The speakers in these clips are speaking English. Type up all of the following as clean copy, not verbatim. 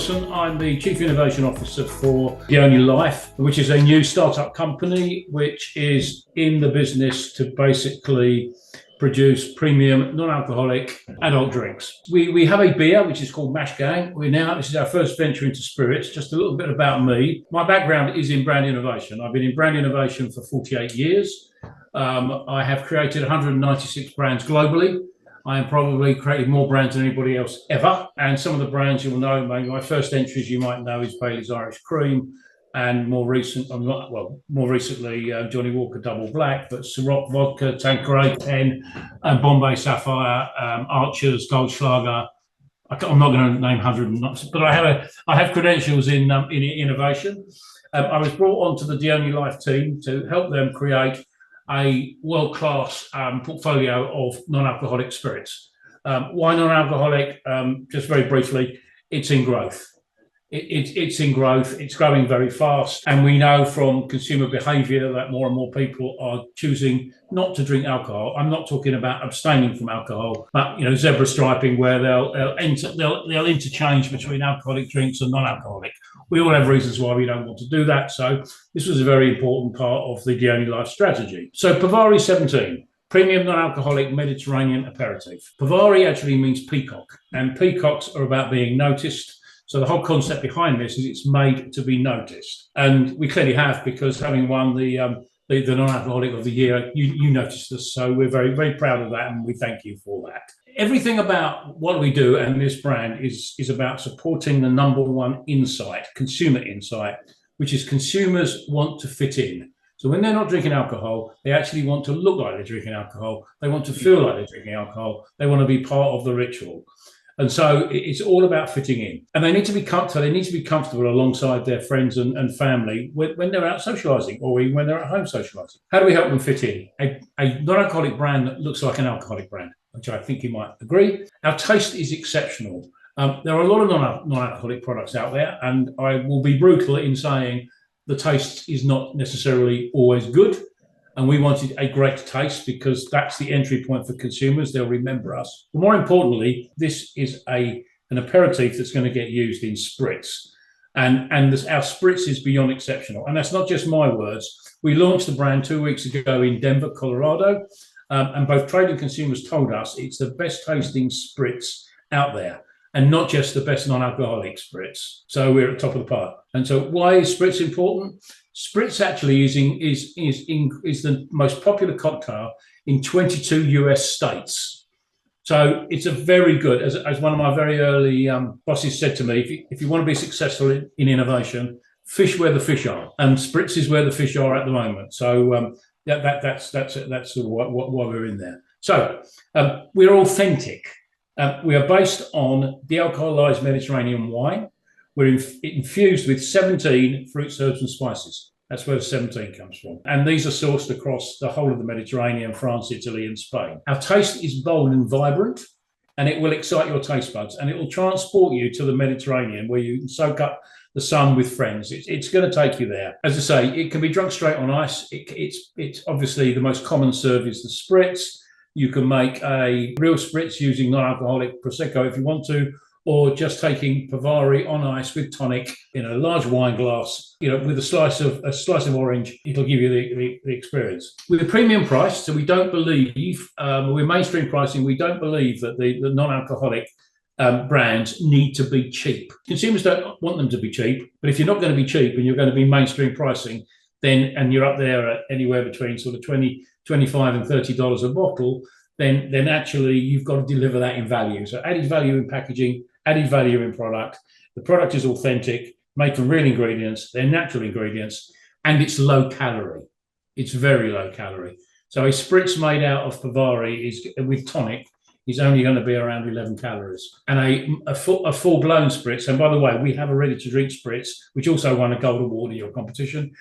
Wilson. I'm the Chief Innovation Officer for The Only Life, which is a new startup company which is in the business to basically produce premium non-alcoholic adult drinks. We have a beer which is called Mash Gang. This is our first venture into spirits. Just a little bit about me. My background is in brand innovation. I've been in brand innovation for 48 years. I have created 196 brands globally. I have probably created more brands than anybody else ever. And some of the brands you'll know, maybe my first entries you might know is Bailey's Irish Cream, and more recently, Johnny Walker Double Black, but Ciroc Vodka, Tanqueray 10, and Bombay Sapphire, Archer's Goldschlager. I'm not going to name 100, but I have credentials in innovation. I was brought onto the Only Life team to help them create a world-class portfolio of non-alcoholic spirits. Why non-alcoholic? Just very briefly, it's in growth. It's in growth. It's growing very fast, and we know from consumer behaviour that more and more people are choosing not to drink alcohol. I'm not talking about abstaining from alcohol, but zebra striping, where they'll interchange between alcoholic drinks and non-alcoholic. We all have reasons why we don't want to do that, so this was a very important part of the Only Life strategy. So Pavari 17. Premium non-alcoholic Mediterranean aperitif. Pavari actually means peacock, and peacocks are about being noticed. So the whole concept behind this is it's made to be noticed. And we clearly have, because having won the non-alcoholic of the year, you noticed us. So we're very, very proud of that, and we thank you for that. Everything about what we do and this brand is about supporting the number one insight, consumer insight, which is consumers want to fit in. So when they're not drinking alcohol, they actually want to look like they're drinking alcohol. They want to feel like they're drinking alcohol. They want to be part of the ritual. And so it's all about fitting in. And they need to be comfortable alongside their friends and family when they're out socializing, or even when they're at home socializing. How do we help them fit in? A non-alcoholic brand that looks like an alcoholic brand, which I think you might agree. Our taste is exceptional. There are a lot of non-alcoholic products out there, and I will be brutal in saying the taste is not necessarily always good. And we wanted a great taste because that's the entry point for consumers. They'll remember us. But more importantly, this is an aperitif that's going to get used in spritz. And our spritz is beyond exceptional. And that's not just my words. We launched the brand 2 weeks ago in Denver, Colorado. And both trade and consumers told us it's the best tasting spritz out there, and not just the best non-alcoholic spritz. So we're at the top of the pile. And so why is spritz important? Spritz actually is the most popular cocktail in 22 US states. So it's a very good, as one of my very early bosses said to me, if you want to be successful in innovation, fish where the fish are. And spritz is where the fish are at the moment. So that's why we're in there. So we're authentic. We are based on de-alcoholized Mediterranean wine. We're infused with 17 fruits, herbs, and spices. That's where the 17 comes from. And these are sourced across the whole of the Mediterranean, France, Italy, and Spain. Our taste is bold and vibrant, and it will excite your taste buds, and it will transport you to the Mediterranean, where you can soak up the sun with friends. It's going to take you there. As I say, it can be drunk straight on ice. It's obviously the most common serve is the spritz. You can make a real spritz using non-alcoholic Prosecco if you want to, or just taking Pavari on ice with tonic in a large wine glass, with a slice of orange. It'll give you the experience. With a premium price, so we don't believe, we're mainstream pricing, we don't believe that the non-alcoholic brands need to be cheap. Consumers don't want them to be cheap, but if you're not going to be cheap and you're going to be mainstream pricing, and you're up there at anywhere between sort of $20, $25 and $30 a bottle, then actually you've got to deliver that in value. So added value in packaging, added value in product. The product is authentic, made from real ingredients, they're natural ingredients, and it's low calorie. It's very low calorie. So a spritz made out of Pavari with tonic is only going to be around 11 calories. And a full-blown spritz, and by the way, we have a ready-to-drink spritz, which also won a gold award in your competition,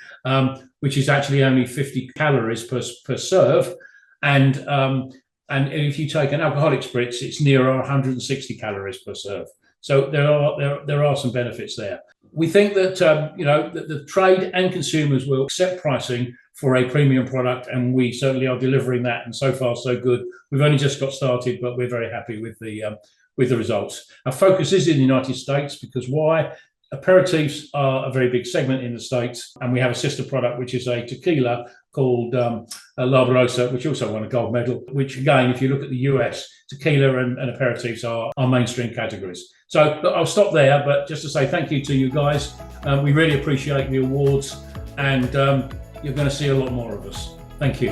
which is actually only 50 calories per serve. And if you take an alcoholic spritz, it's nearer 160 calories per serve. So there are some benefits there. We think that that the trade and consumers will accept pricing for a premium product, and we certainly are delivering that. And so far, so good. We've only just got started, but we're very happy with the with the results. Our focus is in the United States because why? Aperitifs are a very big segment in the States, and we have a sister product, which is a tequila called Labarosa, which also won a gold medal, which again, if you look at the US, tequila and aperitifs are mainstream categories. So look, I'll stop there, but just to say thank you to you guys. We really appreciate the awards, and you're going to see a lot more of us. Thank you.